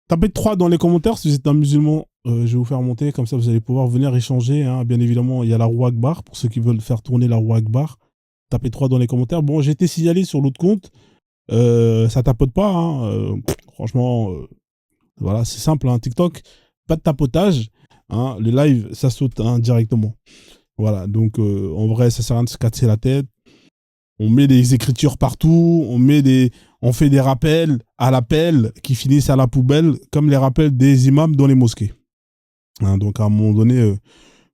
Tapez 3 dans les commentaires si vous êtes un musulman. Je vais vous faire monter, comme ça vous allez pouvoir venir échanger. Hein. Bien évidemment, il y a la roue Akbar, pour ceux qui veulent faire tourner la roue Akbar. Tapez 3 dans les commentaires. Bon, j'ai été signalé sur l'autre compte. Ça tapote pas. Hein. Franchement, voilà, c'est simple. Hein. TikTok, pas de tapotage. Hein. Le live, ça saute hein, directement. Voilà, donc en vrai, ça sert à rien de se casser la tête. On met des écritures partout, on fait des rappels à l'appel qui finissent à la poubelle, comme les rappels des imams dans les mosquées. Hein, donc à un moment donné,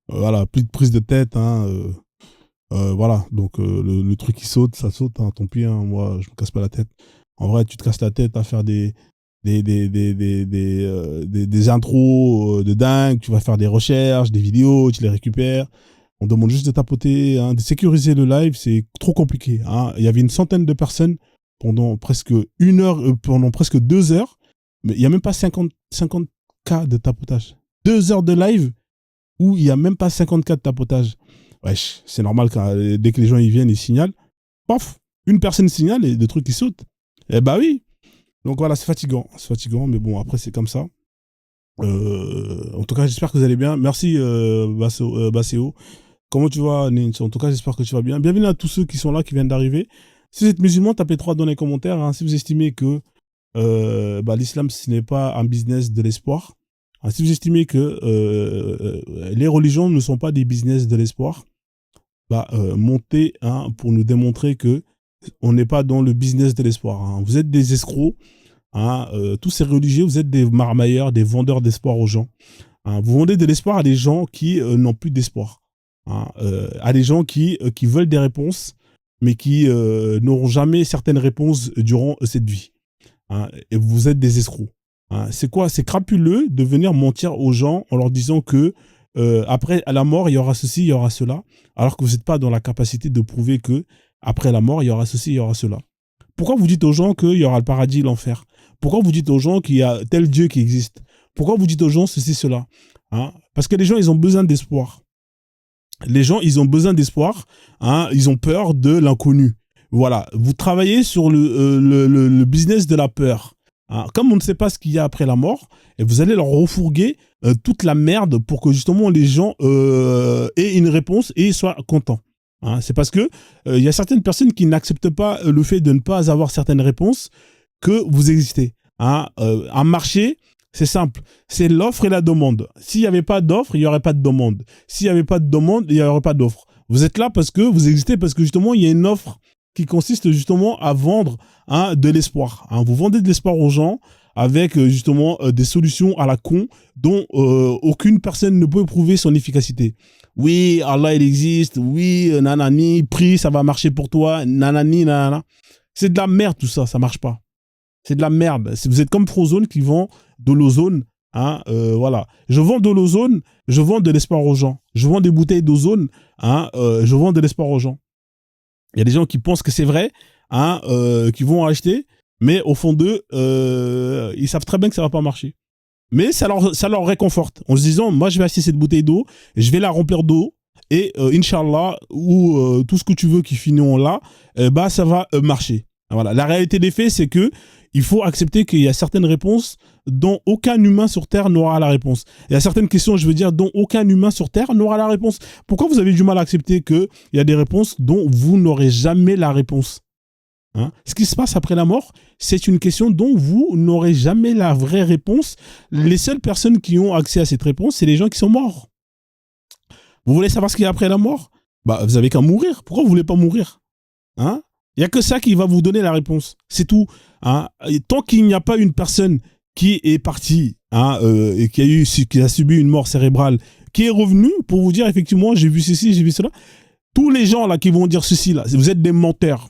voilà, plus de prise de tête. Hein, voilà, donc le truc qui saute, ça saute. Hein, tant pis, hein, moi, je me casse pas la tête. En vrai, tu te casses la tête à faire des intros de dingue, tu vas faire des recherches, des vidéos, tu les récupères. On demande juste de tapoter, hein, de sécuriser le live, c'est trop compliqué. Hein. Il y avait une centaine de personnes pendant presque 1 heure, pendant presque 2 heures, mais il n'y a même pas 50 cas de tapotage. 2 heures de live où il n'y a même pas 50 cas de tapotage. Wesh, c'est normal que dès que les gens ils viennent, ils signalent. Paf, une personne signale et des trucs qui sautent. Eh bah oui. Donc voilà, c'est fatigant, mais bon, après c'est comme ça. En tout cas, j'espère que vous allez bien. Merci Basséo. Comment tu vas, Ninch? En tout cas, j'espère que tu vas bien. Bienvenue à tous ceux qui sont là, qui viennent d'arriver. Si vous êtes musulman, tapez 3 dans les commentaires. Hein. Si vous estimez que l'islam, ce n'est pas un business de l'espoir. Hein. Si vous estimez que les religions ne sont pas des business de l'espoir, montez hein, pour nous démontrer que on n'est pas dans le business de l'espoir. Hein. Vous êtes des escrocs. Hein, tous ces religieux, vous êtes des marmailleurs, des vendeurs d'espoir aux gens. Hein. Vous vendez de l'espoir à des gens qui n'ont plus d'espoir. Hein, à des gens qui veulent des réponses, mais qui n'auront jamais certaines réponses durant cette vie. Hein, et vous êtes des escrocs. Hein, c'est quoi? C'est crapuleux de venir mentir aux gens en leur disant que après à la mort, il y aura ceci, il y aura cela, alors que vous n'êtes pas dans la capacité de prouver que après la mort, il y aura ceci, il y aura cela. Pourquoi vous dites aux gens qu'il y aura le paradis et l'enfer? Pourquoi vous dites aux gens qu'il y a tel Dieu qui existe? Pourquoi vous dites aux gens ceci, cela? Hein? Parce que les gens, ils ont besoin d'espoir. Les gens, ils ont besoin d'espoir. Hein? Ils ont peur de l'inconnu. Voilà. Vous travaillez sur le business de la peur. Hein? Comme on ne sait pas ce qu'il y a après la mort, et vous allez leur refourguer toute la merde pour que justement les gens aient une réponse et soient contents. Hein? C'est parce que y a certaines personnes qui n'acceptent pas le fait de ne pas avoir certaines réponses que vous existez. Hein? Un marché, c'est simple. C'est l'offre et la demande. S'il n'y avait pas d'offre, il n'y aurait pas de demande. S'il n'y avait pas de demande, il n'y aurait pas d'offre. Vous êtes là parce que vous existez, parce que justement, il y a une offre qui consiste justement à vendre hein, de l'espoir. Hein? Vous vendez de l'espoir aux gens avec justement des solutions à la con dont aucune personne ne peut prouver son efficacité. Oui, Allah, il existe. Oui, nanani, prie, ça va marcher pour toi. Nanani, nanana. C'est de la merde tout ça, ça marche pas. C'est de la merde. Vous êtes comme Frozone qui vend de l'ozone. Hein, voilà. Je vends de l'ozone, je vends de l'espoir aux gens. Je vends des bouteilles d'ozone, hein, je vends de l'espoir aux gens. Il y a des gens qui pensent que c'est vrai, hein, qui vont acheter, mais au fond d'eux, ils savent très bien que ça va pas marcher. Mais ça leur réconforte en se disant, moi je vais acheter cette bouteille d'eau, je vais la remplir d'eau, et Inch'Allah, ou tout ce que tu veux qui finit en là, ça va marcher. Voilà. La réalité des faits, c'est que il faut accepter qu'il y a certaines réponses dont aucun humain sur Terre n'aura la réponse. Il y a certaines questions, je veux dire, dont aucun humain sur Terre n'aura la réponse. Pourquoi vous avez du mal à accepter qu'il y a des réponses dont vous n'aurez jamais la réponse? Hein? Ce qui se passe après la mort, c'est une question dont vous n'aurez jamais la vraie réponse. Les seules personnes qui ont accès à cette réponse, c'est les gens qui sont morts. Vous voulez savoir ce qu'il y a après la mort? Vous avez qu'à mourir. Pourquoi vous voulez pas mourir? Hein? Il n'y a que ça qui va vous donner la réponse. C'est tout. Hein? Et tant qu'il n'y a pas une personne qui est partie hein, et qui a subi une mort cérébrale, qui est revenue pour vous dire effectivement j'ai vu ceci, j'ai vu cela, tous les gens là qui vont dire ceci là, vous êtes des menteurs.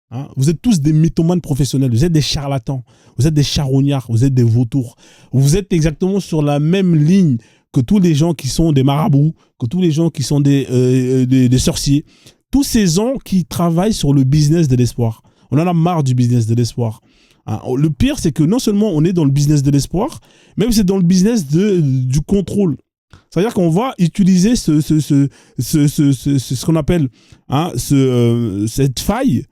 Hein? Vous êtes tous des mythomanes professionnels, vous êtes des charlatans, vous êtes des charognards, vous êtes des vautours. Vous êtes exactement sur la même ligne que tous les gens qui sont des marabouts, que tous les gens qui sont des sorciers. Tous ces gens qui travaillent sur le business de l'espoir. On en a marre du business de l'espoir. Hein, le pire, c'est que non seulement on est dans le business de l'espoir, même c'est dans le business du contrôle. C'est-à-dire qu'on va utiliser ce qu'on appelle hein, cette faille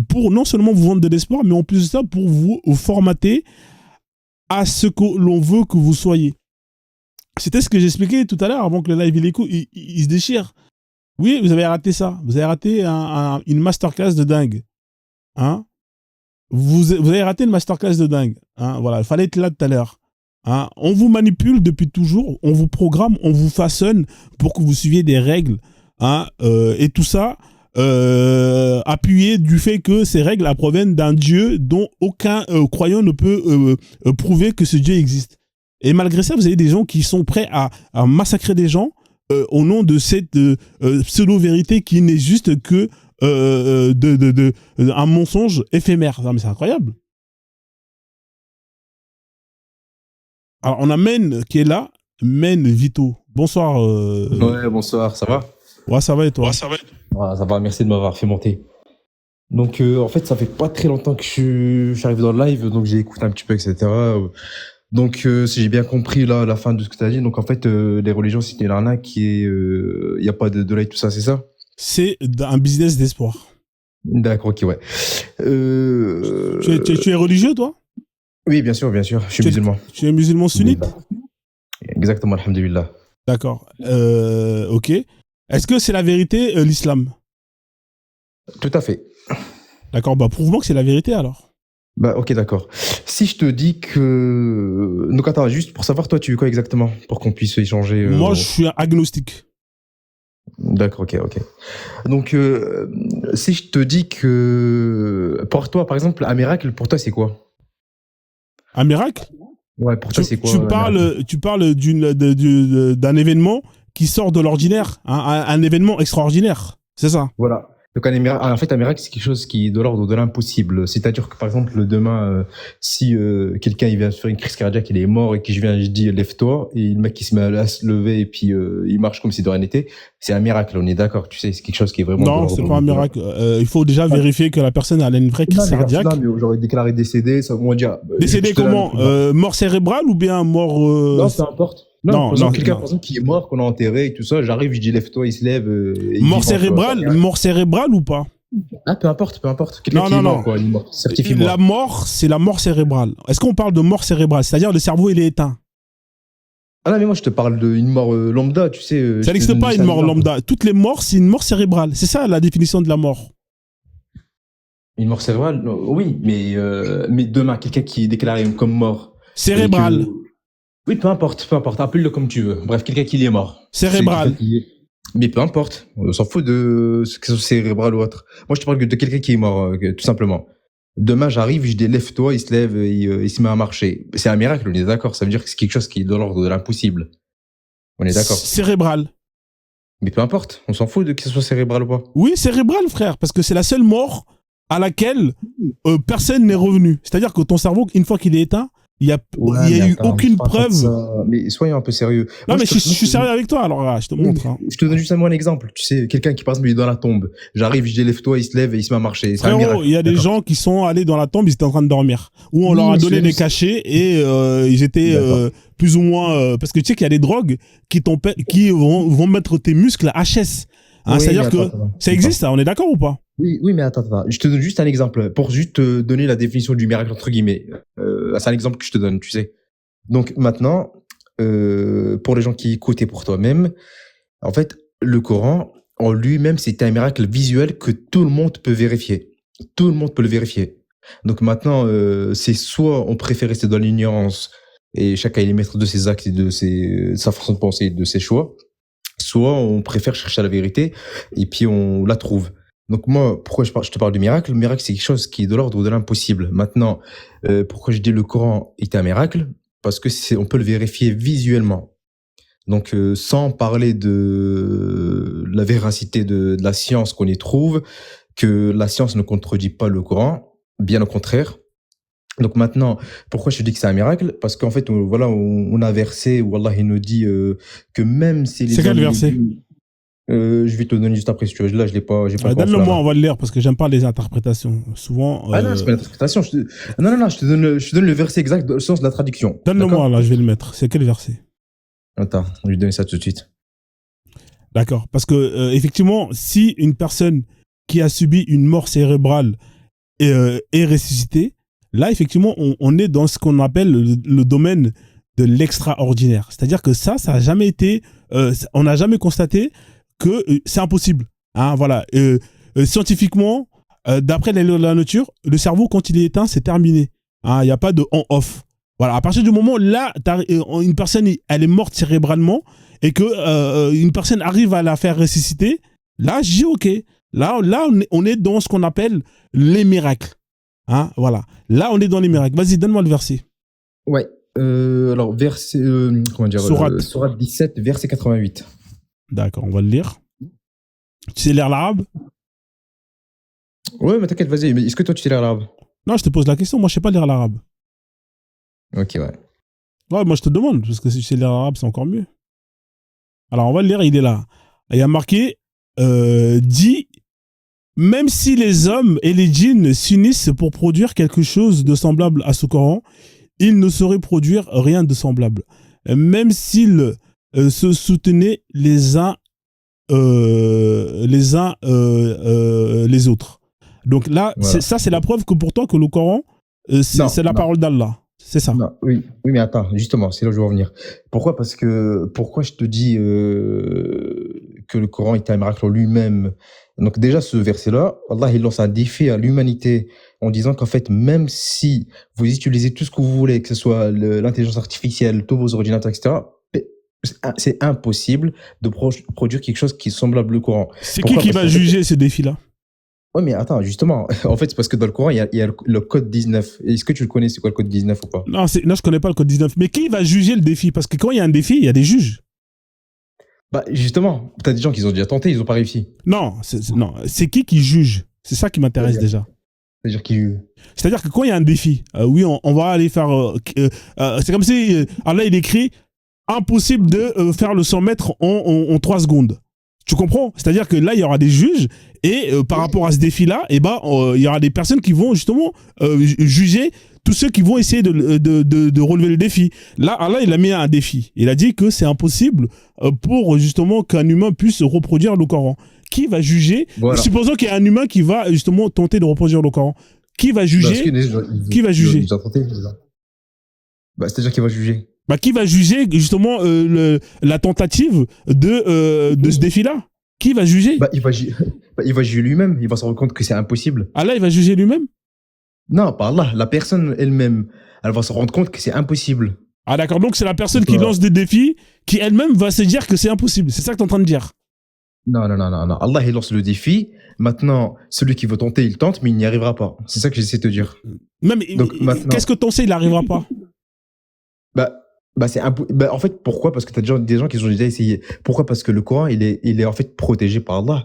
pour non seulement vous vendre de l'espoir, mais en plus de ça, pour vous formater à ce que l'on veut que vous soyez. C'était ce que j'expliquais tout à l'heure avant que le live il se déchire. Oui, vous avez raté ça. Vous avez raté une masterclass de dingue. Hein? Vous avez raté une masterclass de dingue. Hein? Voilà, il fallait être là tout à l'heure. Hein? On vous manipule depuis toujours, on vous programme, on vous façonne pour que vous suiviez des règles. Hein? Et tout ça appuyé du fait que ces règles proviennent d'un Dieu dont aucun croyant ne peut prouver que ce Dieu existe. Et malgré ça, vous avez des gens qui sont prêts à massacrer des gens au nom de cette pseudo-vérité qui n'est juste que un mensonge éphémère. Non, mais c'est incroyable. Alors, on a Men qui est là. Men Vito. Bonsoir. Ouais, bonsoir, ça va? Ouais, ça va et toi? Ouais, ça va, merci de m'avoir fait monter. Donc, en fait, ça fait pas très longtemps que je suis arrivé dans le live, donc j'ai écouté un petit peu, etc. Donc, si j'ai bien compris là, la fin de ce que tu as dit, donc en fait, les religions, c'est une arnaque et il n'y a pas de live, tout ça, c'est ça? C'est un business d'espoir. D'accord, ok, ouais. Tu es religieux, toi? Oui, bien sûr, je suis musulman. Tu es musulman sunnite? Exactement, alhamdoulilah. D'accord, ok. Est-ce que c'est la vérité, l'islam? Tout à fait. D'accord, bah prouve-moi que c'est la vérité alors. Bah ok, d'accord. Si je te dis que... Donc attends, juste pour savoir, toi, tu veux quoi exactement? Pour qu'on puisse échanger... Moi, je suis agnostique. D'accord, ok. Donc, si je te dis que... Pour toi, par exemple, un miracle, pour toi, c'est quoi? Un miracle? Ouais, pour toi, c'est quoi? Tu parles d'un événement qui sort de l'ordinaire, un événement extraordinaire, c'est ça? Voilà. Donc, en fait, un miracle, c'est quelque chose qui est de l'ordre de l'impossible. C'est-à-dire que, par exemple, demain, si quelqu'un il vient se faire une crise cardiaque, il est mort et que je dis lève-toi, et le mec il se met à se lever et puis il marche comme si de rien n'était, c'est un miracle, on est d'accord, tu sais, c'est quelque chose qui est vraiment... Non, c'est pas un miracle. Il faut déjà vérifier que la personne a une vraie crise cardiaque. Non, mais j'aurais déclaré décédé, ça va dire... Décédé comment? Mort cérébrale ou bien mort... Non, peu importe. Non, quelqu'un par exemple qui est mort, qu'on a enterré et tout ça, j'arrive, je dis lève-toi, il se lève. Mort cérébrale ou pas? Ah, peu importe. Quelqu'un qui est mort, quoi, il est mort, certifié mort. La mort, c'est la mort cérébrale. Est-ce qu'on parle de mort cérébrale? C'est-à-dire le cerveau, il est éteint? Ah non, mais moi je te parle d'une mort lambda, tu sais. Ça n'existe pas une mort lambda. Toutes les morts, c'est une mort cérébrale. C'est ça la définition de la mort. Une mort cérébrale? Oui, mais demain, quelqu'un qui est déclaré comme mort. Cérébrale. Oui, peu importe, appelle-le comme tu veux. Bref, quelqu'un qui est mort. Cérébral. Mais peu importe, on s'en fout de ce que c'est cérébral ou autre. Moi, je te parle de quelqu'un qui est mort, tout simplement. Demain, j'arrive, je dis lève-toi, il se lève, il se met à marcher. C'est un miracle, on est d'accord. Ça veut dire que c'est quelque chose qui est de l'ordre de l'impossible. On est d'accord. Cérébral. Mais peu importe, on s'en fout de que ce soit cérébral ou pas. Oui, cérébral, frère, parce que c'est la seule mort à laquelle personne n'est revenu. C'est-à-dire que ton cerveau, une fois qu'il est éteint, il n'y a eu aucune preuve. Mais soyons un peu sérieux. Non, mais je suis sérieux avec toi, alors là, je te montre. Hein. Je te donne juste un exemple. Tu sais, quelqu'un qui, par exemple, il est dans la tombe. J'arrive, je dis lève-toi, il se lève et il se met à marcher. C'est un miracle. Il y a des gens qui sont allés dans la tombe, ils étaient en train de dormir. Ou on leur a donné des cachets et ils étaient plus ou moins... parce que tu sais qu'il y a des drogues qui vont mettre tes muscles HS. Hein, c'est-à-dire que ça existe, ça, on est d'accord ou pas? Oui, mais attends. Je te donne juste un exemple pour juste te donner la définition du miracle, entre guillemets. C'est un exemple que je te donne, tu sais. Donc maintenant, pour les gens qui écoutent et pour toi-même, en fait, le Coran, en lui-même, c'est un miracle visuel que tout le monde peut vérifier. Tout le monde peut le vérifier. Donc maintenant, c'est soit on préfère rester dans l'ignorance et chacun est maître de ses actes et de sa façon de penser et de ses choix, soit on préfère chercher la vérité et puis on la trouve. Donc moi, pourquoi je te parle du miracle? Le miracle, c'est quelque chose qui est de l'ordre de l'impossible. Maintenant, pourquoi je dis le Coran est un miracle? Parce que on peut le vérifier visuellement. Donc, sans parler de la véracité de la science qu'on y trouve, que la science ne contredit pas le Coran, bien au contraire. Donc maintenant, pourquoi je dis que c'est un miracle? Parce qu'en fait, on a versé où Allah il nous dit que même si les... C'est quel verset? Je vais te le donner juste après si tu veux. Là, je l'ai pas. Donne-le-moi, on va le lire parce que j'aime pas les interprétations. Souvent. Ah non, c'est pas l'interprétation. Non, je te donne le verset exact dans le sens de la traduction. Donne-le-moi, là, je vais le mettre. C'est quel verset? Attends, je vais te donner ça tout de suite. D'accord, parce que effectivement, si une personne qui a subi une mort cérébrale est ressuscitée, là, effectivement, on est dans ce qu'on appelle le domaine de l'extraordinaire. C'est-à-dire que ça n'a jamais été, on n'a jamais constaté que c'est impossible. Hein, voilà. Scientifiquement, d'après les lois de la nature, le cerveau, quand il est éteint, c'est terminé. Il n'y a pas de on-off. Voilà. À partir du moment où là, une personne, elle est morte cérébralement et que une personne arrive à la faire ressusciter, là, je dis OK. Là, on est dans ce qu'on appelle les miracles. Hein, voilà. Là, on est dans les miracles. Vas-y, donne-moi le verset. Ouais. Alors, verset, comment dire, Sourate 17, verset 88. D'accord, on va le lire. Tu sais lire l'arabe? Ouais, mais t'inquiète, vas-y. Mais est-ce que toi, tu sais lire l'arabe? Non, je te pose la question. Moi, je sais pas lire l'arabe. Ok, ouais. Ouais, moi, je te demande, parce que si tu sais lire l'arabe, c'est encore mieux. Alors, on va le lire, il est là. Il y a marqué, dit, même si les hommes et les djinns s'unissent pour produire quelque chose de semblable à ce Coran, ils ne sauraient produire rien de semblable. Même s'ils se soutenaient les uns les autres. Donc là, Voilà. c'est la preuve que pour toi que le Coran, c'est la parole d'Allah. C'est ça. Non, oui, mais attends, justement, c'est là où je veux en venir. Pourquoi je te dis que le Coran est un miracle en lui-même? Donc déjà, ce verset-là, Allah, il lance un défi à l'humanité en disant qu'en fait, même si vous utilisez tout ce que vous voulez, que ce soit l'intelligence artificielle, tous vos ordinateurs, etc., c'est impossible de produire quelque chose qui est semblable au Coran. C'est qui va juger ce défi-là? Oui, mais attends, justement, en fait, c'est parce que dans le Coran, il y a le code 19. Est-ce que tu le connais, c'est quoi le code 19 ou pas? Non, je connais pas le code 19. Mais qui va juger le défi? Parce que quand il y a un défi, il y a des juges. Bah, justement, t'as des gens qui ont déjà tenté, ils n'ont pas réussi. Non, c'est qui juge? C'est ça qui m'intéresse déjà. C'est-à-dire qui... C'est-à-dire que quand il y a un défi, oui, on va aller faire... c'est comme si Allah, il écrit impossible de faire le 100 mètres en 3 secondes. Tu comprends? C'est-à-dire que là, il y aura des juges et par rapport à ce défi-là, il y aura des personnes qui vont justement juger tous ceux qui vont essayer de relever le défi. Là, Allah, il a mis un défi. Il a dit que c'est impossible pour justement qu'un humain puisse reproduire le Coran. Qui va juger? Voilà. Supposons qu'il y a un humain qui va justement tenter de reproduire le Coran. Qui va juger? Qui va juger? C'est-à-dire qui va juger? Qui va juger justement la tentative de ce défi-là? Qui va juger? Il va juger lui-même. Il va se rendre compte que c'est impossible. Allah, il va juger lui-même? Non, pas Allah. La personne elle-même, elle va se rendre compte que c'est impossible. Ah d'accord, donc c'est la personne qui lance des défis qui elle-même va se dire que c'est impossible. C'est ça que tu es en train de dire? Non. Allah, il lance le défi. Maintenant, celui qui veut tenter, il tente, mais il n'y arrivera pas. C'est ça que j'essaie de te dire. Qu'est-ce que ton sait, il n'arrivera pas? En fait, pourquoi? Parce que tu as des gens qui ont déjà essayé. Pourquoi? Parce que le Coran, il est en fait protégé par Allah.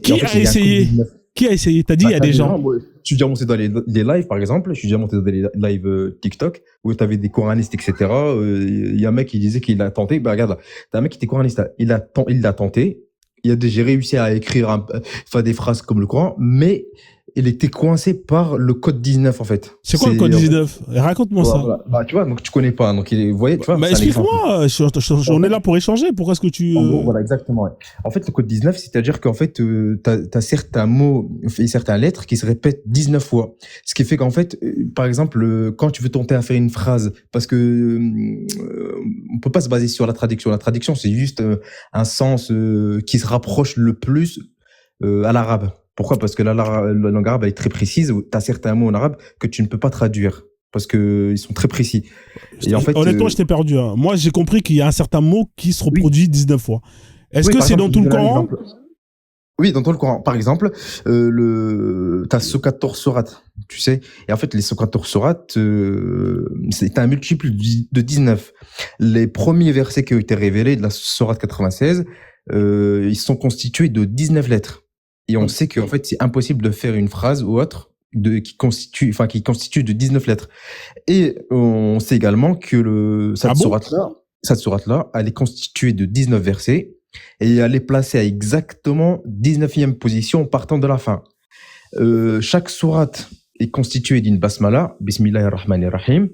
Qui a essayé? Qui a essayé? T'as dit il y a des gens. Je suis déjà monté dans les lives, par exemple. Je suis déjà monté dans des lives TikTok où tu avais des coranistes, etc. Il y a un mec qui disait qu'il a tenté. Regarde là. T'as un mec qui était coraniste. Il l'a tenté. J'ai réussi à écrire, faire des phrases comme le Coran, mais il était coincé par le code 19 en fait. C'est quoi le code 19? Raconte-moi ça. Voilà. Tu vois, donc tu connais pas. Donc vous voyez, tu vois. Explique-moi. On est là pour échanger. Pourquoi est-ce que tu En gros, voilà, exactement. Ouais. En fait, le code 19, c'est-à-dire qu'en fait, t'as certains mots et certaines lettres qui se répètent 19 fois. Ce qui fait qu'en fait, par exemple, quand tu veux tenter à faire une phrase, parce que on peut pas se baser sur la traduction. La traduction, c'est juste un sens qui se rapproche le plus à l'arabe. Pourquoi? Parce que la langue arabe est très précise. Tu as certains mots en arabe que tu ne peux pas traduire parce qu'ils sont très précis. Et en fait, honnêtement, je t'ai perdu. Hein. Moi, j'ai compris qu'il y a un certain mot qui se reproduit 19 fois. Est-ce que c'est dans tout le Coran? Oui, dans tout le Coran. Par exemple, tu as 114 sourates, tu sais. Et en fait, les 114 sourates, c'est un multiple de 19. Les premiers versets qui ont été révélés de la sourate 96, ils sont constitués de 19 lettres. Et on sait qu'en fait, c'est impossible de faire une phrase ou autre qui constitue de 19 lettres. Et on sait également que cette sourate-là, elle est constituée de 19 versets et elle est placée à exactement 19e position partant de la fin. Chaque sourate est constituée d'une basmala, Bismillahir Rahmanir Rahim.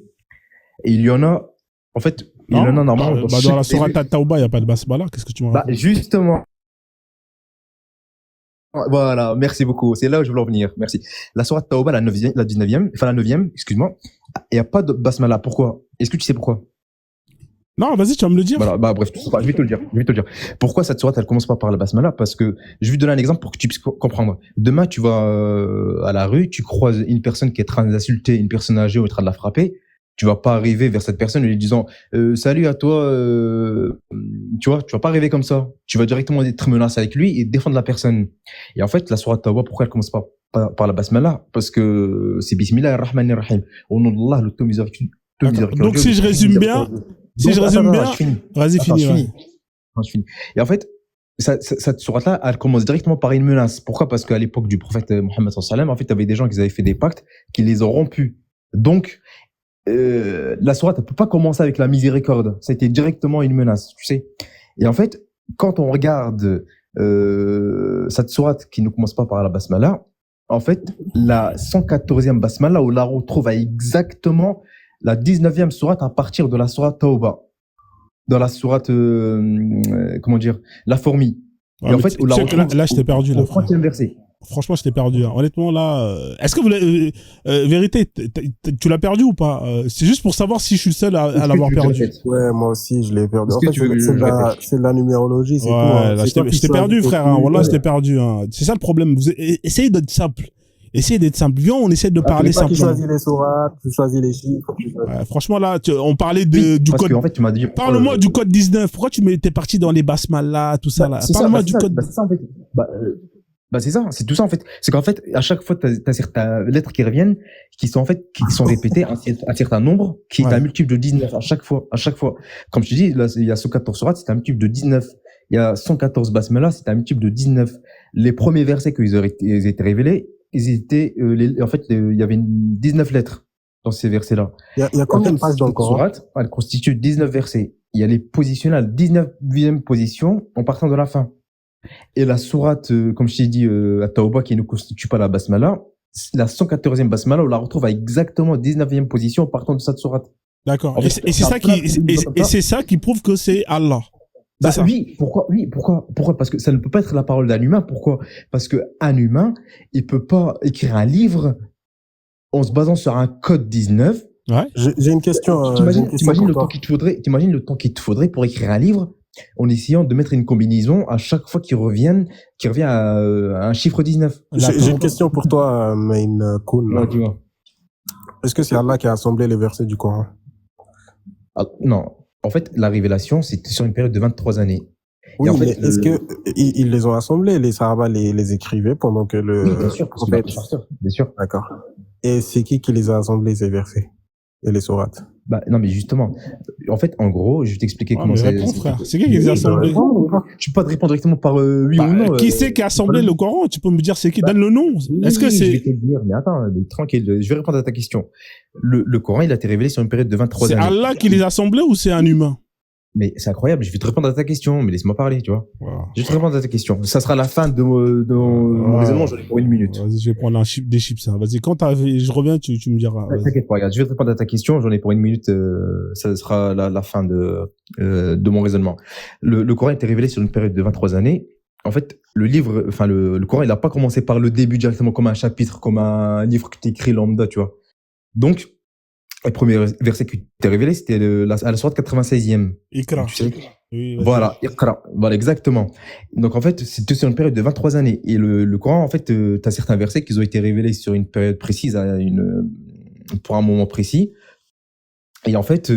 Et il y en a, en fait, normalement. Dans la sourate At-Tawbah, il n'y a pas de basmala. Qu'est-ce que tu m'as raconté? Justement. Voilà, merci beaucoup. C'est là où je voulais en venir. Merci. La sourate Tawbah, la 19e, enfin la 9e, excuse-moi, il n'y a pas de basmala. Pourquoi? Est-ce que tu sais pourquoi? Non, vas-y, tu vas me le dire. Voilà, bah bref, je vais te le dire. Je vais te le dire. Pourquoi cette sourate, elle commence pas par la basmala? Parce que je vais te donner un exemple pour que tu puisses comprendre. Demain, tu vas à la rue, tu croises une personne qui est en train d'insulter une personne âgée ou en train de la frapper. Tu vas pas arriver vers cette personne en lui disant salut à toi. Tu vois, tu vas pas arriver comme ça. Tu vas directement être menacé avec lui et défendre la personne. Et en fait, la sourate Tawbah, pourquoi elle commence pas par la basmala? Parce que c'est Bismillah ar-Rahman ar-Rahim. Au nom d'Allah, le tout miséricordieux. Donc, si je résume bien, je finis. Vas-y, Attends, finis. je Ouais. finis. Attends, je finis. Et en fait, cette sourate-là, elle commence directement par une menace. Pourquoi? Parce qu'à l'époque du prophète Mohammed sallallahu alayhi wa sallam, en fait, il y avait des gens qui avaient fait des pactes, qui les ont rompus. Donc, la sourate ne peut pas commencer avec la miséricorde. C'était directement une menace, tu sais. Et en fait, quand on regarde cette sourate qui ne commence pas par la basmala, en fait, la 114e basmala, on la retrouve à exactement la 19e sourate à partir de la sourate Tawbah. Dans la sourate, comment dire, la fourmi. Ouais, Et en mais fait, on la tu sais que retrouve là, je t'ai perdu, au là, frère. 30e verset. Franchement, je t'ai perdu. Hein. Honnêtement, là, est-ce que vous l'avez, vérité, tu l'as perdu ou pas? C'est juste pour savoir si je suis le seul à l'avoir perdu. Ouais, moi aussi, je l'ai perdu. Est-ce En que fait, tu veux que je répète? c'est de la numérologie, c'est tout. Hein. Ouais, là, C'est toi qui je t'ai choisis perdu, tes frère. Hein. trucs. Voilà, je t'ai perdu. Hein. C'est ça le problème. Essayez d'être simple. Essayez d'être simple. Viens, on essaie de Ah, parler c'est toi qui simplement. choisis les sourates, tu choisis les chiffres. Ouais, franchement, là, on parlait Oui, du parce code. qu'en fait, tu m'as dit. Parle-moi du code 19. Pourquoi tu m'étais parti dans les basmalas, tout ça, là? C'est ça, Parle-moi du code. c'est ça, en fait. C'est ça, c'est tout ça en fait. C'est qu'en fait, à chaque fois, t'as certaines lettres qui reviennent, qui sont en fait, qui sont répétées un certain nombre, qui est Ouais. un multiple de 19 à chaque fois. Comme je te dis, là, il y a 114 sourates, c'est un multiple de 19. Il y a 114 basmalas, c'est un multiple de 19. Les premiers versets ils étaient révélés, ils étaient, en fait, il y avait 19 lettres dans ces versets-là. Il y a combien de pages dans le Coran? Sourate, elle constitue 19 versets. Il y a les positionnés à la 19e position en partant de la fin. Et la sourate, comme je t'ai dit, à Tawbah, qui ne constitue pas la basmala, la 114e basmala, on la retrouve à exactement 19e position en partant de cette sourate. D'accord. En fait, Et c'est ça c'est ça qui prouve que c'est Allah. Bah C'est ça. oui, pourquoi? Parce que ça ne peut pas être la parole d'un humain. Pourquoi? Parce que un humain, il peut pas écrire un livre en se basant sur un code 19. Ouais. J'ai une question. T'imagines pour le toi. temps qu'il te faudrait, t'imagines le temps qu'il te faudrait pour écrire un livre en essayant de mettre une combinaison à chaque fois qui revient à un chiffre 19. J'ai une question pour toi, Main Kun. Ouais, dis-moi. Est-ce que c'est Allah qui a assemblé les versets du Coran? Ah, non. En fait, la révélation, c'était sur une période de 23 années. Oui, en fait, mais est-ce que ils les ont assemblés, les Sahaba les écrivaient pendant que le Oui, bien sûr, prophète... bien sûr. D'accord. Et c'est qui les a assemblés, ces versets et les sourates? Bah, non, mais justement, en fait, en gros, je vais t'expliquer comment c'est. Réponds, frère. C'est qui les a assemblés? Tu peux pas te répondre directement par oui Bah, ou non. qui c'est qui a assemblé le Coran? Tu peux me dire c'est qui? Donne le nom. Est-ce que Oui, je vais c'est... te le dire, mais attends, mais tranquille, je vais répondre à ta question. Le Coran, il a été révélé sur une période de 23 C'est années. Allah qui les a assemblés ou c'est un humain? Mais c'est incroyable, je vais te répondre à ta question, mais laisse-moi parler, tu vois. Voilà. Je vais te répondre à ta question. Ça sera la fin de mon raisonnement, j'en ai pour une minute. Vas-y, je vais prendre des chips. Hein. Vas-y, quand je reviens, tu me diras. Vas-y. T'inquiète pas, regarde, je vais te répondre à ta question, j'en ai pour une minute, ça sera la fin de mon raisonnement. Le Coran a été révélé sur une période de 23 années. En fait, le Coran, il n'a pas commencé par le début directement comme un chapitre, comme un livre que tu écris lambda, tu vois. Donc, le premier verset qui t'est révélé, c'était à la sourate 96e. Ikra. Tu sais, Oui, vas-y. voilà, Iqra. Voilà, exactement. Donc, en fait, c'était sur une période de 23 années. Et le Coran, en fait, tu as certains versets qui ont été révélés sur une période précise, pour un moment précis. Et en fait,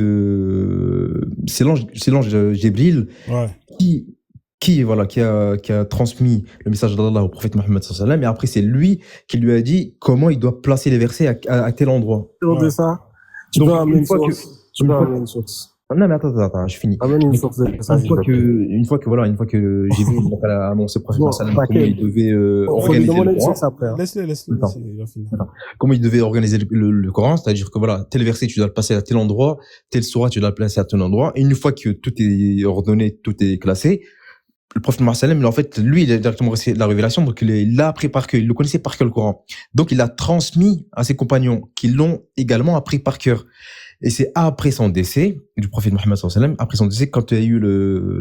c'est l'ange Jibril Ouais. qui a transmis le message d'Allah au prophète Mohammed sallallahu alayhi wa sallam. Et après, c'est lui qui lui a dit comment il doit placer les versets à tel endroit. Sur de ça, tu Donc, peux amener une fois que- source. Tu peux amener une source. Non, mais attends, je finis. Amène une source de ça. Une fois que Jibril a annoncé au prophète Bon, sallallahu alayhi wa sallam comment il devait Faut lui organiser demander le une Coran. source après. Hein. Laisse-le. Attends. Il va finir. Comment il devait organiser le Coran, c'est-à-dire que voilà, tel verset tu dois le placer à tel endroit, tel sourate tu dois le placer à tel endroit. Et une fois que tout est ordonné, tout est classé, le prophète Mohammed sallallahu alayhi wa sallam, en fait, lui, il a directement reçu la révélation, donc il l'a appris par cœur, il le connaissait par cœur le Coran. Donc il l'a transmis à ses compagnons qui l'ont également appris par cœur. Et c'est après son décès, du prophète Mohammed sallallahu alayhi wa sallam, après son décès, quand il y a eu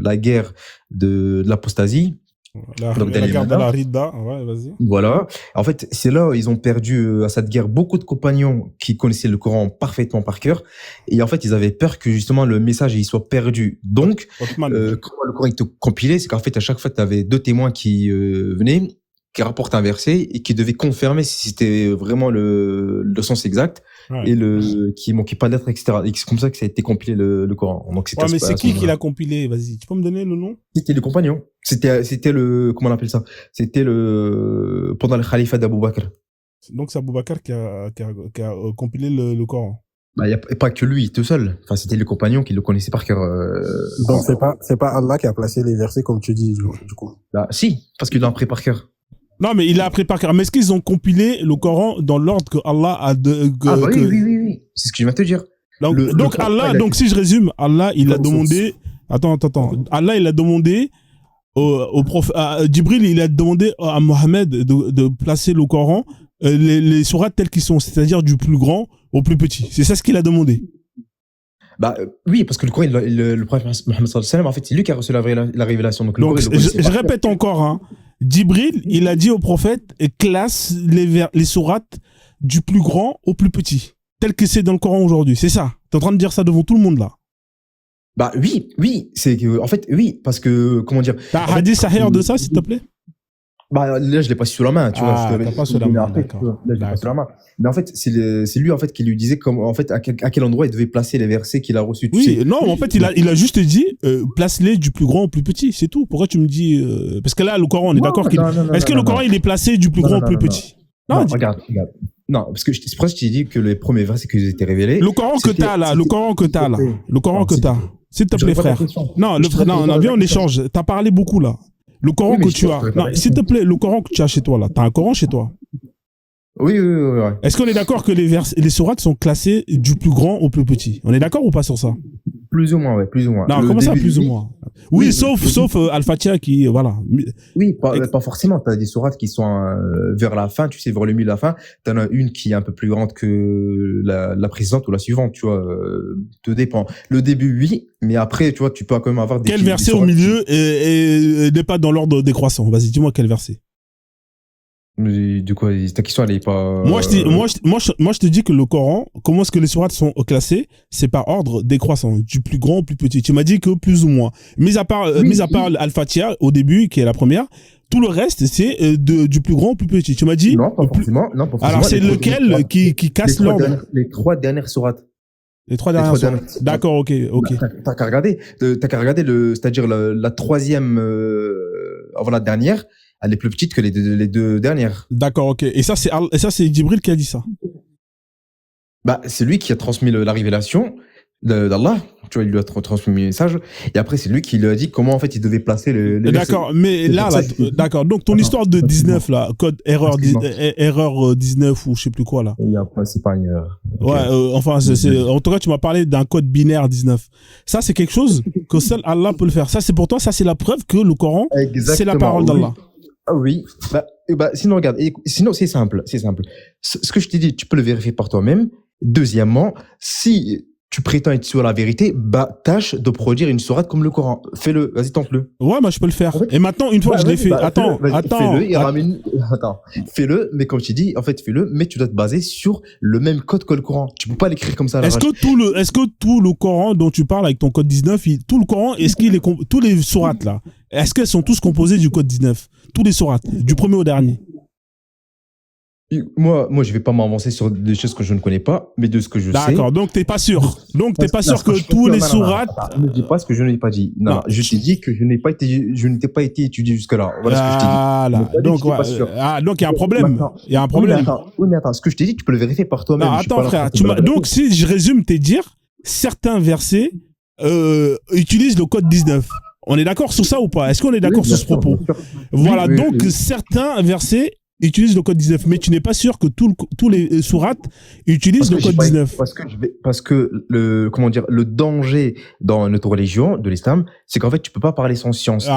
la guerre de l'apostasie, Donc, La Daniel guerre de Nada. la Rida, ouais, vas-y. Voilà. En fait, c'est là où ils ont perdu à cette guerre beaucoup de compagnons qui connaissaient le Coran parfaitement par cœur. Et en fait, ils avaient peur que justement le message il soit perdu. Donc, Othman. comment le Coran était compilé, c'est qu'en fait, à chaque fois, tu avais deux témoins qui venaient, qui rapportent un verset et qui devaient confirmer si c'était vraiment le sens exact Ouais. et qui manquait pas de lettres, etc. Et c'est comme ça que ça a été compilé le Coran. Donc, c'était Ouais, mais à c'est ce qui moment-là. l'a compilé? Vas-y, tu peux me donner le nom? C'était les compagnons. C'était le, comment on appelle ça? C'était pendant le califat d'Abou Bakr. Donc c'est Aboubacar qui a compilé le Coran. Bah, y a pas que lui, tout seul. Enfin, c'était les compagnons qui le connaissaient par cœur. Donc, c'est pas Allah qui a placé les versets, comme tu dis, du coup. Bah, si, parce qu'il l'a appris par cœur. Non, mais il a appris par cœur. Mais est-ce qu'ils ont compilé le Coran dans l'ordre que Allah a Ah, bah oui. C'est ce que je viens de te dire. Donc, Le Coran, Allah, il a donc si je résume, Allah, il a Comme demandé. Attends. Allah, il a demandé au prophète. Djibril, il a demandé à Mohammed de placer le Coran, les sourates telles qu'ils sont, c'est-à-dire du plus grand au plus petit. C'est ça ce qu'il a demandé. Bah, oui, parce que le Coran, le prophète Mohammed sallallahu alayhi wa sallam, en fait, c'est lui qui a reçu la révélation. Donc, le Donc, Coran, il le connaissait je par cœur. répète encore, hein. Djibril, il a dit au prophète, classe les sourates du plus grand au plus petit, tel que c'est dans le Coran aujourd'hui. C'est ça. T'es en train de dire ça devant tout le monde là. Bah, oui. C'est que, en fait, oui, parce que, comment dire. T'as un En fait, hadith sahih de ça, s'il te plaît? bah, là, je l'ai pas sous la main, tu vois. Ah, je te t'as pas sous la donner main, après, d'accord. tu vois. Là, je l'ai pas sous la main. Mais en fait, c'est lui, en fait, qui lui disait comment, en fait, à quel endroit il devait placer les versets qu'il a reçus. Tu Oui, sais. non, en fait, il a juste dit, place-les du plus grand au plus petit, c'est tout. Pourquoi tu me dis, parce que là, le Coran, on est d'accord qu'il, est-ce que le Coran, il est placé du plus grand au plus petit? Non, regarde. Non, parce que c'est pour ça que je t'ai dit que les premiers versets qui étaient révélés. Le Coran que t'as là, le Coran que t'as là, le Coran que t'as. S'il te plaît, frère. Non, non, viens, on échange. T'as parlé beaucoup là. Le Coran que tu as. Non, s'il te plaît, le Coran que tu as chez toi là. T'as un Coran chez toi. Oui. Est-ce qu'on est d'accord que les sourates sont classées du plus grand au plus petit? On est d'accord ou pas sur ça? Plus ou moins, ouais, plus ou moins. Non, comment ça, plus ou moins? Oui, sauf Al-Fatiha qui, voilà. Oui, pas forcément. T'as des sourates qui sont vers la fin, tu sais, vers le milieu de la fin. T'en as une qui est un peu plus grande que la précédente ou la suivante, tu vois. Tout dépend. Le début, oui, mais après, tu vois, tu peux quand même avoir Quel verset au milieu et n'est pas dans l'ordre décroissant? Vas-y, dis-moi quel verset. Mais du coup, ta question, elle est pas. Moi, je te dis que le Coran, comment est-ce que les sourates sont classées? C'est par ordre décroissant, du plus grand au plus petit. Tu m'as dit que plus ou moins. Mis à part Al-Fatiha, au début, qui est la première, tout le reste, c'est du plus grand au plus petit. Tu m'as dit? Non, pas forcément. Alors, c'est lequel qui casse l'ordre? Les trois dernières sourates. Les trois dernières sourates. D'accord, ok. T'as qu'à regarder. C'est-à-dire la troisième, avant la dernière, elle est plus petite que les deux dernières. D'accord, ok. Et ça, c'est Djibril qui a dit ça. Bah, c'est lui qui a transmis la révélation d'Allah. Tu vois, il lui a transmis le message. Et après, c'est lui qui lui a dit comment, en fait, il devait placer les D'accord, mais là, d'accord. Donc, ton histoire de 19, là, code erreur 19 ou je sais plus quoi, là. C'est pas une erreur. Ouais, enfin, en tout cas, tu m'as parlé d'un code binaire 19. Ça, c'est quelque chose que seul Allah peut le faire. Ça, c'est pour toi, ça, c'est la preuve que le Coran, c'est la parole d'Allah. Ah oui. Sinon, regarde. Sinon, c'est simple. Ce que je t'ai dit, tu peux le vérifier par toi-même. Deuxièmement, si tu prétends être sur la vérité, tâche de produire une sourate comme le Coran. Fais-le. Vas-y, tente-le. Ouais, je peux le faire. Et maintenant, une fois que je l'ai fait, attends. Fais-le, mais comme je t'ai dit, en fait, fais-le, mais tu dois te baser sur le même code que le Coran. Tu peux pas l'écrire comme ça. Est-ce que tout le Coran dont tu parles avec ton code 19, tout le Coran, tous les sourates là, est-ce qu'elles sont tous composées du code 19? Tous les sourates, du premier au dernier? Moi, je vais pas m'avancer sur des choses que je ne connais pas, mais de ce que je sais. D'accord, donc t'es pas sûr. Donc t'es pas sûr que tous les sourates. Ne dis pas ce que je n'ai pas dit. Non, je t'ai dit que je n'ai pas été étudié jusque-là. Voilà ce que je t'ai dit. Donc il y a un problème. Il y a un problème. Oui, mais attends, ce que je t'ai dit, tu peux le vérifier par toi-même. Non, attends, frère. Donc si je résume tes dires, certains versets utilisent le code 19. On est d'accord sur ça ou pas? Est-ce qu'on est d'accord sur ce propos? Voilà, donc certains versets utilisent le code 19, mais tu n'es pas sûr que tous les sourates utilisent le code 19. Parce que le danger dans notre religion, de l'islam, c'est qu'en fait, tu peux pas parler sans science.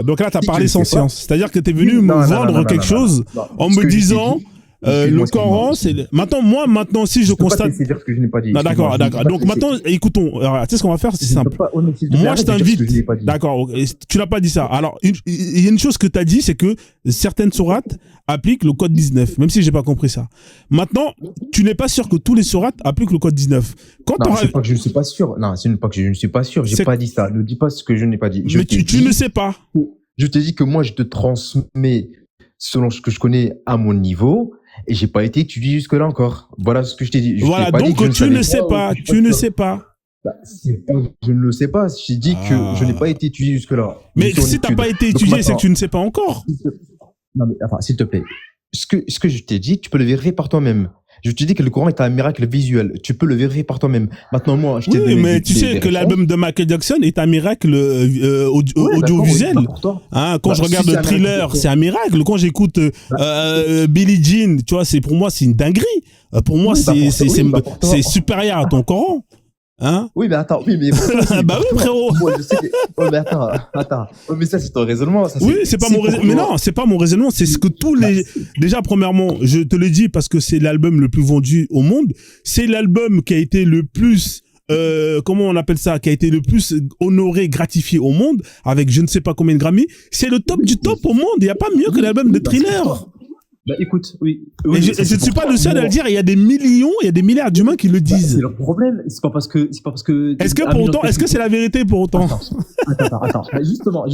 Donc là, tu as parlé sans science. C'est-à-dire que tu es venu me vendre quelque chose en me disant Excuse-moi, le Coran, maintenant, si je peux pas constate. te dire ce que je n'ai pas dit. Non, d'accord, Excuse-moi, d'accord. Donc maintenant, écoutons. Alors, tu sais ce qu'on va faire, c'est je ne peux simple. pas- ouais, mais s'il te plaît, Moi, je arrête de dire ce t'invite. que je n'ai pas dit. D'accord. Ok, tu n'as pas dit ça. Alors, il y a une chose que tu as dit, c'est que certaines sourates appliquent le code 19, même si j'ai pas compris ça. Maintenant, tu n'es pas sûr que tous les sourates appliquent le code 19. Quand Non, t'auras- c'est pas que je ne suis pas sûr. Non, c'est pas que je ne suis pas sûr. J'ai C'est- pas dit ça. Ne dis pas ce que je n'ai pas dit. Je Mais t'ai tu dit- ne sais pas. Je te dis que moi, je te transmets selon ce que je connais à mon niveau et j'ai pas été étudié jusque-là encore. Voilà ce que je t'ai dit. Je Voilà, t'ai pas dit donc que je tu ne savais sais pas. ou que je suis Tu ne sûr. sais pas. Bah, je ne le sais pas. J'ai dit que je n'ai pas été étudié jusque-là. Mais Sur une si t'as étude. pas été Donc étudié, c'est que maintenant- tu ne sais pas encore. Non, mais enfin, s'il te plaît. Ce que je t'ai dit, tu peux le vérifier par toi-même. Je te dis que le Coran est un miracle visuel. Tu peux le vérifier par toi-même. Maintenant, moi, je t'ai Oui, donné mais des- tu des- sais des que réponses. l'album de Michael Jackson est un miracle Ouais, d'accord, audiovisuel. oui, pas pour toi. Hein, quand Bah, je regarde si c'est le un Thriller, miracle, c'est un miracle. Quand j'écoute Billie Jean, tu vois, pour moi, c'est une dinguerie. Pour moi, Oui, bah, pour toi, oui, bah, pour toi. c'est supérieur à ton Coran. Hein? Oui, mais attends, oui, mais pour toi, Bah oui, frérot. Moi, je sais que... Ouais, mais attends. Ouais, mais ça, c'est ton raisonnement. Ça, Oui, c'est pas mon pour raisonnement. Mais toi. non, c'est pas mon raisonnement. C'est ce que tous les. Déjà, premièrement, je te le dis parce que c'est l'album le plus vendu au monde. C'est l'album qui a été le plus. Comment on appelle ça, qui a été le plus honoré, gratifié au monde, avec je ne sais pas combien de Grammy. C'est le top du top au monde. Il n'y a pas mieux que l'album de Bah, c'est Thriller. toi. Bah, écoute, oui. Et Oui, je ça, ne c'est suis pour pas toi. le seul à le Moi, dire. Il y a des millions, il y a des milliards d'humains qui le bah, disent. c'est leur problème. C'est pas parce que. Est-ce que un pour million autant, de est-ce que c'est la vérité pour autant? Attends. Bah, justement.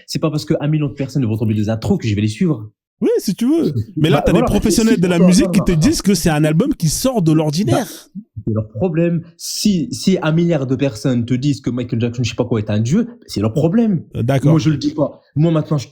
C'est pas parce que 1 million de personnes vont tomber des intros que je vais les suivre. Oui, si tu veux. Mais là, Bah, t'as voilà. des professionnels de la Non, musique qui non, te non. disent que c'est un album qui sort de l'ordinaire. C'est leur problème. Si 1 milliard de personnes te disent que Michael Jackson, je sais pas quoi, est un dieu, c'est leur problème. D'accord. Moi, je le dis pas. Moi, maintenant, je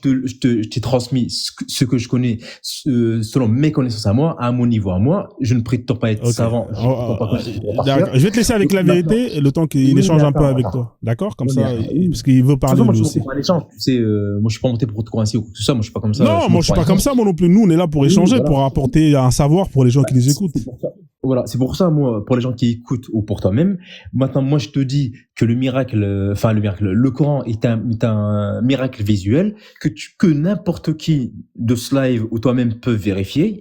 t'ai transmis ce que je connais, selon mes connaissances à moi, à mon niveau à moi. Je ne prétends pas être Ok. savant. Je ne prétends pas que D'accord. Je vais te laisser avec la Maintenant- vérité le temps qu'il Oui, échange un peu d'accord, avec d'accord. toi. D'accord? Comme Oui, ça, d'accord. Oui. parce qu'il veut De toute parler façon, moi, lui je aussi. ne pas un échange. Tu sais, moi, je suis pas monté pour te coincer ou quoi que ce soit. Moi, je suis pas comme ça. Non, moi je suis pas comme ça, moi non plus. Nous, on est là pour échanger, voilà. pour apporter un savoir pour les gens qui les écoutent. C'est pour ça. Voilà, c'est pour ça, moi, pour les gens qui écoutent ou pour toi-même. Maintenant, moi, je te dis que le Coran est un miracle visuel que n'importe qui de ce live ou toi-même peut vérifier.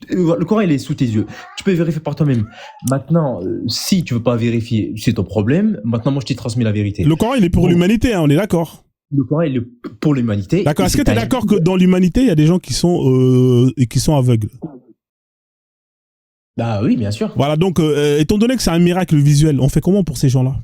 Le Coran, il est sous tes yeux. Tu peux vérifier par toi-même. Maintenant, si tu veux pas vérifier, c'est ton problème. Maintenant, moi, je t'ai transmis la vérité. Le Coran, il est pour Bon. l'humanité, hein, on est d'accord. Le Coran, il est pour l'humanité. D'accord. Et Est-ce que c'est tu es un- d'accord que dans l'humanité, il y a des gens qui sont aveugles? Bah oui, bien sûr. Voilà, donc, étant donné que c'est un miracle visuel, on fait comment pour ces gens-là?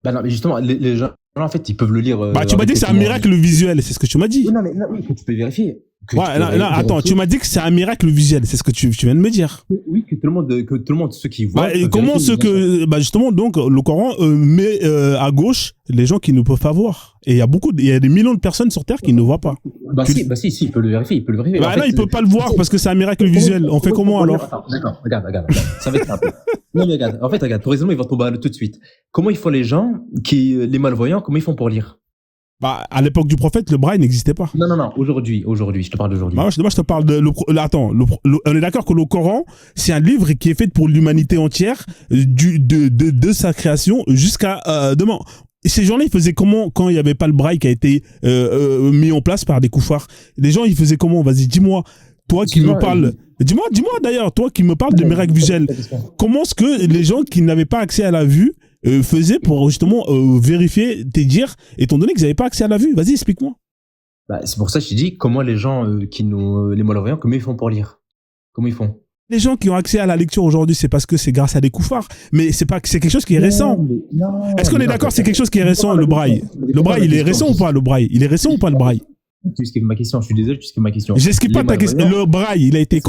Bah non, mais justement, les gens, en fait, ils peuvent le lire. Bah, tu m'as dit que c'est un miracle visuel, c'est ce que tu m'as dit. Oui, non, mais non, oui, que tu peux vérifier. Que tu Ouais, peux non, attends, vérifier. tu m'as dit que c'est un miracle visuel, c'est ce que tu viens de me dire. Oui, que tout le monde, ceux qui voient. Bah, et peuvent comment vérifier, ceux que, bah justement, donc le Coran met à gauche les gens qui ne peuvent pas voir. Et il y a des millions de personnes sur Terre qui ne voient pas. Bah si, il peut le vérifier, Bah En là, fait, il peut pas le voir parce que c'est un miracle visuel. On fait comment alors? Attends, d'accord, regarde, ça va être simple. Non, mais regarde, en fait, ton raisonnement, il va tomber à l'eau tout de suite. Comment ils font les gens les malvoyants, comment ils font pour lire? Bah, à l'époque du prophète, le braille n'existait pas. Non, aujourd'hui, je te parle d'aujourd'hui. Bah, moi, je te parle de. On est d'accord que le Coran, c'est un livre qui est fait pour l'humanité entière, de sa création jusqu'à demain. Et ces gens-là, ils faisaient comment quand il n'y avait pas le braille qui a été mis en place par des koufars? Les gens, ils faisaient comment? Vas-y, dis-moi. Toi qui me parles. Dis-moi d'ailleurs, toi qui me parles de miracle visuel. Comment est-ce que les gens qui n'avaient pas accès à la vue faisaient pour justement vérifier tes dires, étant donné qu'ils n'avaient pas accès à la vue? Vas-y, explique-moi. Bah, c'est pour ça que je t'ai dit comment les gens les malvoyants, comment ils font pour lire? Comment ils font? Les gens qui ont accès à la lecture aujourd'hui, c'est parce que c'est grâce à des koufars. Mais c'est quelque chose qui est récent. Est-ce qu'on est d'accord, c'est quelque chose qui est récent, le braille? Le braille, il est récent ou pas, le braille? Il est récent ou pas, le braille? Tu esquives ma question, je suis désolé, tu esquives ma question. J'esquive pas ta question. Le braille, il a été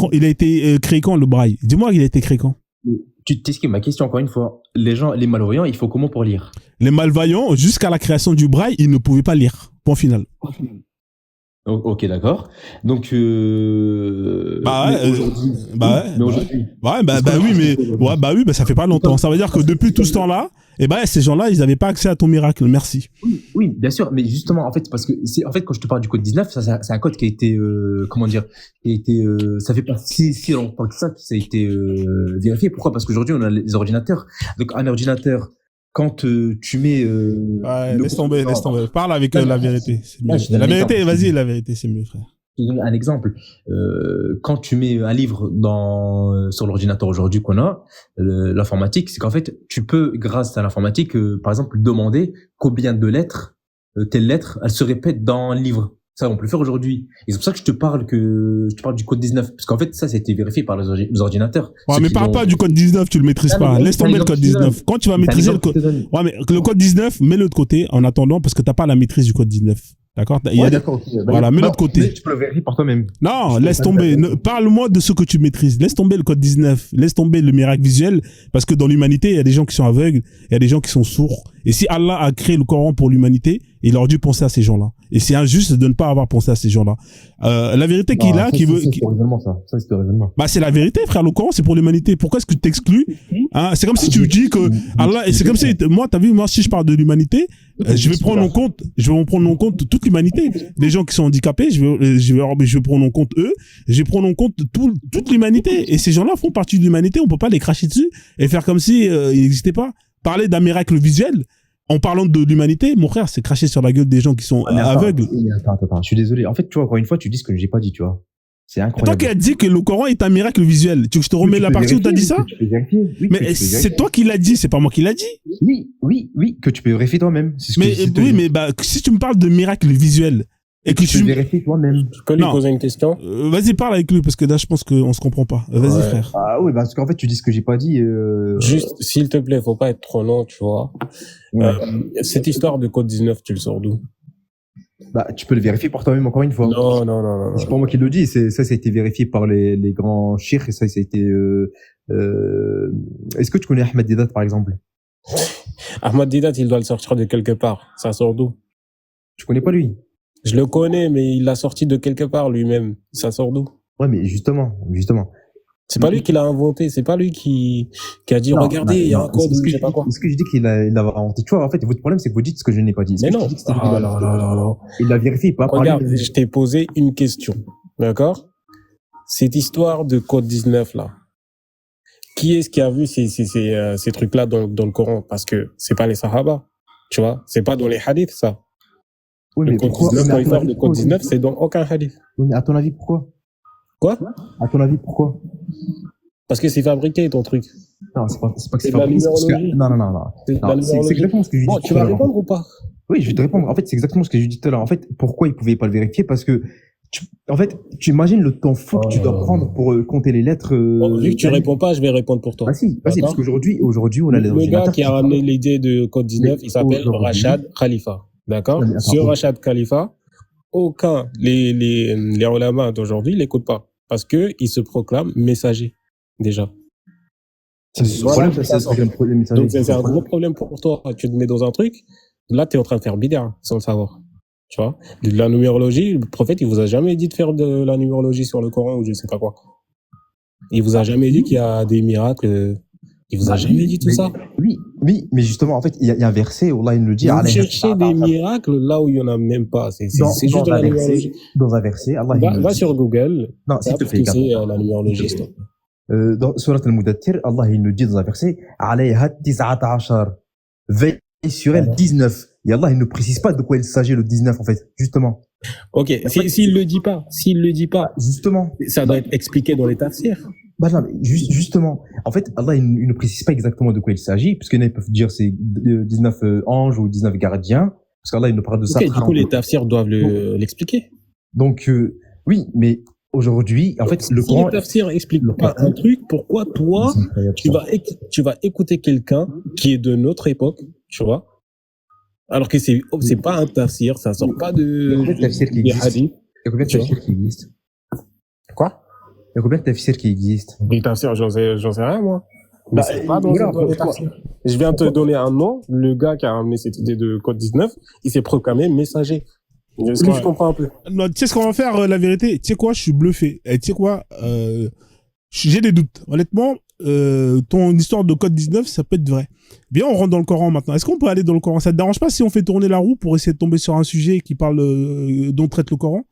créé quand, le braille? Dis-moi, il a été créé quand? Tu t'esquives ma question encore une fois. Les gens, les malvoyants, il faut comment pour lire? Les malvoyants, jusqu'à la création du braille, ils ne pouvaient pas lire. Point final. Ok, d'accord. Donc, Bah ouais, mais aujourd'hui, bah ouais, mais aujourd'hui, bah ça fait pas longtemps. Ça veut dire que depuis tout ce temps-là, ces gens-là, ils n'avaient pas accès à ton miracle. Merci. oui, bien sûr, mais justement, en fait, parce que quand je te parle du code 19, c'est un code qui a été, ça fait pas si longtemps que ça a été vérifié. Pourquoi? Parce qu'aujourd'hui, on a les ordinateurs. Donc, un ordinateur, quand tu mets, Ouais, laisse tomber. Parle avec la vérité. C'est mieux. je donne La l'exemple. vérité, vas-y, la vérité, c'est mieux, frère. Je te donne un exemple. Quand tu mets un livre sur l'ordinateur aujourd'hui qu'on a, l'informatique, c'est qu'en fait, tu peux, grâce à l'informatique, par exemple, demander combien de lettres, telle lettre, elle se répète dans le livre. Ça, on peut le faire aujourd'hui. Et c'est pour ça que je te parle du code 19. Parce qu'en fait, ça a été vérifié par les ordinateurs. Ouais, mais parle pas du code 19, tu le maîtrises pas. Laisse tomber le code 19. Quand tu vas maîtriser le code, ouais, mais le code 19, mets-le de côté en attendant parce que t'as pas la maîtrise du code 19. D'accord? D'accord, ok. Voilà, mets-le de côté. Tu peux le vérifier par toi-même. Non, laisse tomber. Parle-moi de ce que tu maîtrises. Laisse tomber le code 19. Laisse tomber le miracle visuel. Parce que dans l'humanité, il y a des gens qui sont aveugles. Il y a des gens qui sont sourds. Et si Allah a créé le Coran pour l'humanité, il aurait dû penser à ces gens-là. Et c'est injuste de ne pas avoir pensé à ces gens-là. La vérité qu'il a, qui veut, c'est raisonnement, ça. Ça, c'est raisonnement. bah, c'est la vérité, frère. Le Coran, c'est pour l'humanité. Pourquoi est-ce que tu t'exclus? Hein? C'est comme si tu dis que Allah, et c'est comme si, moi, t'as vu, moi, si je parle de l'humanité, je vais prendre en compte toute l'humanité. Les gens qui sont handicapés, je vais prendre en compte eux. Je vais prendre en compte toute l'humanité. Et ces gens-là font partie de l'humanité. On peut pas les cracher dessus et faire comme si, ils n'existaient pas. Parler d'un miracle visuel, en parlant de l'humanité, mon frère, c'est cracher sur la gueule des gens qui sont aveugles. Attends, je suis désolé. En fait, tu vois, encore une fois, tu dis ce que j'ai pas dit, tu vois. C'est incroyable. Toi qui as dit que le Coran est un miracle visuel. Tu veux que je te remets la partie où t'as dit ça? Mais c'est toi qui l'as dit, c'est pas moi qui l'a dit. Oui, que tu peux vérifier toi-même. Mais bah, si tu me parles de miracle visuel, et que tu peux vérifier toi-même. Tu peux lui poser une question? Vas-y, parle avec lui, parce que là, je pense qu'on se comprend pas. Vas-y, frère. Ah oui, parce qu'en fait, tu dis ce que j'ai pas dit. Juste, s'il te plaît, faut pas être trop long, tu vois. Ouais. Cette histoire de code 19, tu le sors d'où? Bah, tu peux le vérifier par toi-même, encore une fois. Non. C'est pas moi qui le dis, ça a été vérifié par les grands chirs, et ça a été, est-ce que tu connais Ahmed Didat, par exemple? Ahmed Didat, il doit le sortir de quelque part. Ça sort d'où? Tu connais pas lui? Je le connais, mais il l'a sorti de quelque part lui-même. Ça sort d'où? Ouais, mais justement. C'est pas lui qui l'a inventé, c'est pas lui qui a dit, regardez, il y a un code, je sais pas quoi. Est-ce que je dis qu'il l'a inventé? Tu vois, en fait, votre problème, c'est que vous dites ce que je n'ai pas dit. Mais non. Non. Il l'a vérifié, pas regarde, je t'ai posé une question. D'accord? Cette histoire de code 19, là. Qui est-ce qui a vu ces trucs-là dans le Coran? Parce que c'est pas les Sahaba. Tu vois? C'est pas dans les hadiths, ça. Oui, mais le code 19, quand il parle de code 19, c'est dans aucun hadith. Oui, mais à ton avis, pourquoi? Quoi? À ton avis, pourquoi? Parce que c'est fabriqué, ton truc. Non, c'est pas que c'est fabriqué. Non. C'est exactement ce que je dis. Bon, tu vas répondre ou pas? Oui, je vais te répondre. En fait, c'est exactement ce que je dis tout à l'heure. En fait, pourquoi ils pouvaient pas le vérifier? Parce que, tu imagines le temps fou que tu dois prendre pour compter les lettres. Bon, vu que tu réponds pas, je vais répondre pour toi. Vas-y, parce qu'aujourd'hui, on a les Le gars qui a ramené l'idée de code 19, il s'appelle Rachad Khalifa. D'accord? Sur Rachad Khalifa, les ulama d'aujourd'hui l'écoutent pas. Parce que il se proclame messager, déjà. C'est un problème. Donc, c'est un gros problème pour toi. Tu te mets dans un truc, là, tu es en train de faire bid'a, sans le savoir. Tu vois? La numérologie, le prophète, il vous a jamais dit de faire de la numérologie sur le Coran ou je sais pas quoi. Il vous a jamais dit qu'il y a des miracles. Il vous a jamais dit tout ça? Oui, mais justement, en fait, il y a un verset où là, il nous dit... Vous cherchez des miracles là où il y en a même pas. C'est juste de la numérologie. Dans un verset, Allah... Va sur Google. Non, s'il te plaît. C'est la numérologie, s'il te plaît. Dans Surat al-Mudaththir, Allah, il nous dit dans un verset, alayha 19. Veille sur elle 19. Et Allah, il ne précise pas de quoi il s'agit le 19, en fait, justement. Ok, s'il le dit pas, justement, ça doit être expliqué dans les tafsirs. Bah non, mais justement, en fait, Allah, il ne précise pas exactement de quoi il s'agit, parce qu'il y en a, ils peuvent dire c'est 19 anges ou 19 gardiens, parce qu'Allah, il nous parle de ça. Du coup, les tafsirs doivent l'expliquer. Donc, oui, mais aujourd'hui, en fait, le Coran... Si les tafsirs expliquent pas un truc, pourquoi toi, tu vas écouter quelqu'un qui est de notre époque, tu vois, alors que c'est pas un tafsir, ça sort pas de... Il y a combien de tafsirs qui existent? Il y a combien de tafsirs qui existent? Quoi? Il y a combien de tafsirs qui existent? Les tafsirs, j'en sais rien, moi. Mais c'est pas dans les tafsirs. Je viens te donner un nom. Le gars qui a ramené cette idée de code 19, il s'est proclamé messager. Est-ce que je comprends un peu? Non, tu sais ce qu'on va faire, la vérité? Tu sais quoi? Je suis bluffé. Et tu sais quoi? J'ai des doutes. Honnêtement, ton histoire de code 19, ça peut être vrai. Bien, on rentre dans le Coran maintenant. Est-ce qu'on peut aller dans le Coran? Ça te dérange pas si on fait tourner la roue pour essayer de tomber sur un sujet qui parle, dont traite le Coran?